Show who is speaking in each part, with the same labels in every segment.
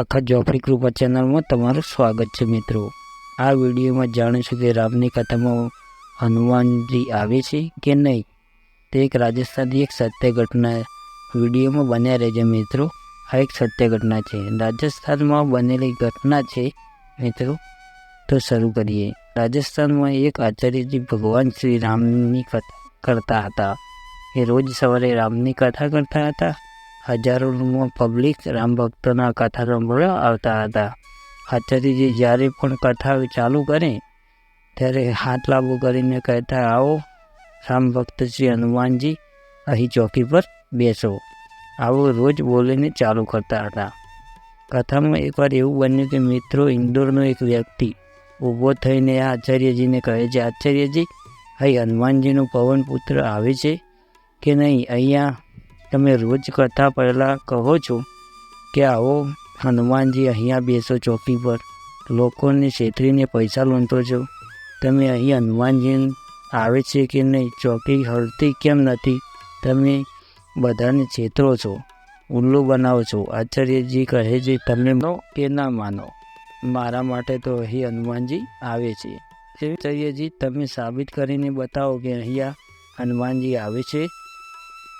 Speaker 1: આખા જોફરી કૃપા ચેનલમાં તમારું સ્વાગત છે મિત્રો। આ વિડીયોમાં જાણીશું કે રામની કથામાં હનુમાનજી આવે છે કે નહીં। તે એક રાજસ્થાનની એક સત્ય ઘટના વિડીયોમાં બન્યા રહેજો મિત્રો। આ એક સત્ય ઘટના છે, રાજસ્થાનમાં બનેલી ઘટના છે મિત્રો। તો શરૂ કરીએ। રાજસ્થાનમાં એક આચાર્યજી ભગવાન શ્રી રામની કથા કરતા હતા। એ રોજ સવારે રામની કથા કરતા હતા। હજારોમાં પબ્લિક રામ ભક્તોના કથા સાંભળવા આવતા હતા। આચાર્યજી જ્યારે પણ કથા ચાલુ કરે ત્યારે હાથ લાંબો કરીને કહેતા, આવો રામ ભક્ત શ્રી હનુમાનજી, અહીં ચોકી પર બેસો। આવો રોજ બોલીને ચાલુ કરતા હતા। કથામાં એકવાર એવું બન્યું કે મિત્રો, ઇન્દોરનો એક વ્યક્તિ ઊભો થઈને આ આચાર્યજીને કહે છે, આચાર્યજી, અહીં હનુમાનજીનો પવન પુત્ર આવે છે કે નહીં? અહીંયા તમે રોજ કથા પહેલાં કહો છો કે આવો હનુમાનજી, અહીંયા બેસો ચોકી પર, લોકોને છેતરીને પૈસા લૂંટો છો। તમે અહીં હનુમાનજી આવે છે કે નહીં? ચોકી હલતી કેમ નથી? તમે બધાને છેતરો છો, ઉલ્લુ બનાવો છો। આચાર્યજી કહે છે, તમે માનો કે ના માનો, મારા માટે તો અહીં હનુમાનજી આવે છે। આચાર્યજી, તમે સાબિત કરીને બતાવો કે અહીંયા હનુમાનજી આવે છે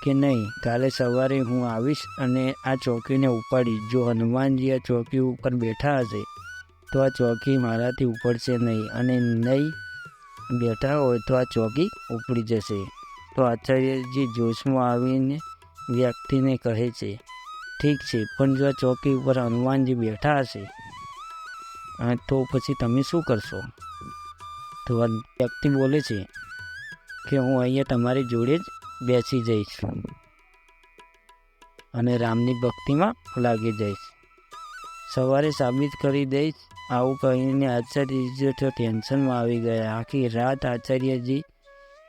Speaker 1: કે નહીં। કાલે સવારે હું આવીશ અને આ ચોકીને ઉપાડીશ। જો હનુમાનજી આ ચોકી ઉપર બેઠા હશે તો આ ચોકી મારાથી ઉપડશે નહીં, અને નહીં બેઠા હોય તો આ ચોકી ઉપડી જશે। તો આચાર્યજી જોશમાં આવીને વ્યક્તિને કહે છે, ઠીક છે, પણ જો આ ચોકી ઉપર હનુમાનજી બેઠા હશે તો પછી તમે શું કરશો? તો આ વ્યક્તિ બોલે છે કે હું અહીંયા તમારી જોડે જ બેસી જઈશ અને રામની ભક્તિમાં લાગી જઈશ, સવારે સાબિત કરી દઈશ। આવું કહીને આચાર્યજી તો ટેન્શનમાં આવી ગયા। આખી રાત આચાર્યજી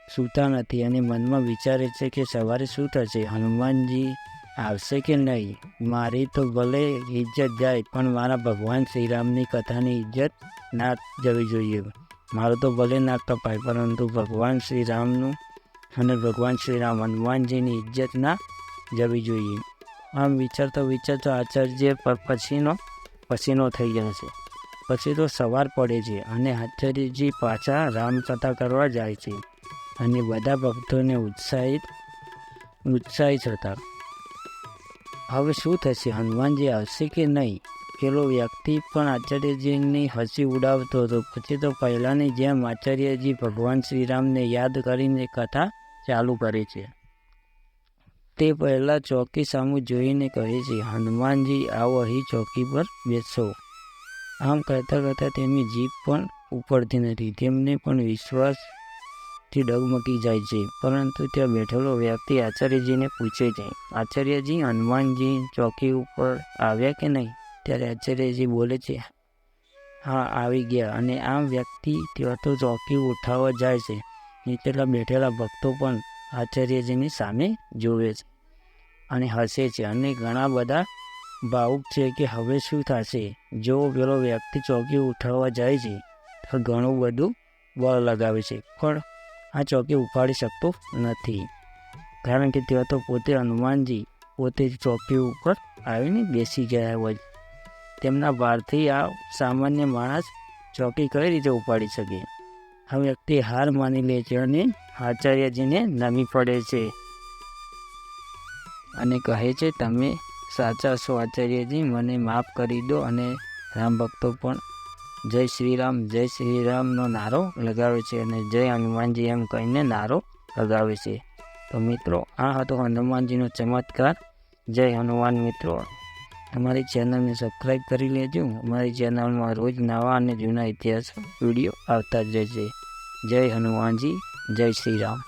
Speaker 1: સૂતા નથી અને મનમાં વિચારે છે કે સવારે શું થશે, હનુમાનજી આવશે કે નહીં? મારી તો ભલે ઇજ્જત જાય, પણ મારા ભગવાન શ્રીરામની કથાની ઇજ્જત ના જવી જોઈએ। મારું તો ભલે ના કપાય, પરંતુ ભગવાન શ્રીરામનું અને ભગવાન શ્રીરામ હનુમાનજીની ઇજ્જત ના જવી જોઈએ। આમ વિચારતો આચાર્ય પર પસીનો થઈ જાય છે। પછી તો સવાર પડે છે અને આચાર્યજી પાછા રામકથા કરવા જાય છે અને બધા ભક્તોને ઉત્સાહિત હતા। હવે શું થશે, હનુમાનજી આવશે કે નહીં? પેલો વ્યક્તિ પણ આચાર્યજીની હસી ઉડાવતો હતો। પછી તો પહેલાંની જેમ આચાર્યજી ભગવાન શ્રીરામને યાદ કરીને કથા ચાલુ કરે છે। તે પહેલાં ચોકી સામું જોઈને કહે છે, હનુમાનજી, આવો અહીં ચોકી પર બેસો। આમ કહેતા તેમની જીભ પણ ઉપડતી નથી, તેમને પણ વિશ્વાસથી ડગમગી જાય છે। પરંતુ ત્યાં બેઠેલો વ્યક્તિ આચાર્યજીને પૂછે છે, આચાર્યજી, હનુમાનજી ચોકી ઉપર આવ્યા કે નહીં? ત્યારે આચાર્યજી બોલે છે, હા, આવી ગયા। અને આમ વ્યક્તિ ત્યાં તો ચોકી ઉઠાવવા જાય છે। નીચેલા બેઠેલા ભક્તો પણ આચાર્યજીની સામે જોવે છે અને હસે છે અને ઘણા બધા ભાવુક છે કે હવે શું થશે। જો પેલો વ્યક્તિ ચોકી ઉઠાવવા જાય છે તો ઘણું બધું બળ લગાવે છે, પણ આ ચોકી ઉપાડી શકતો નથી, કારણ કે ત્યાં તો પોતે હનુમાનજી પોતે ચોકી ઉપર આવીને બેસી ગયા હોય। તેમના ભારથી આ સામાન્ય માણસ ચોકી કઈ રીતે ઉપાડી શકે? આ વ્યક્તિ હાર માની લે છે અને આચાર્યજીને નમી પડે છે અને કહે છે, તમે સાચા છો આચાર્યજી, મને માફ કરી દો। અને રામ ભક્તો પણ જય શ્રીરામનો નારો લગાવે છે અને જય હનુમાનજી એમ કહીને નારો લગાવે છે। તો મિત્રો, આ હતો હનુમાનજીનો ચમત્કાર। જય હનુમાન મિત્રો, અમારી ચેનલને સબસ્ક્રાઈબ કરી લેજો। અમારી ચેનલમાં રોજ નવા અને જૂના ઇતિહાસ વિડીયો આવતા જ રહેશે। જય હનુમાનજી, જય શ્રી રામ।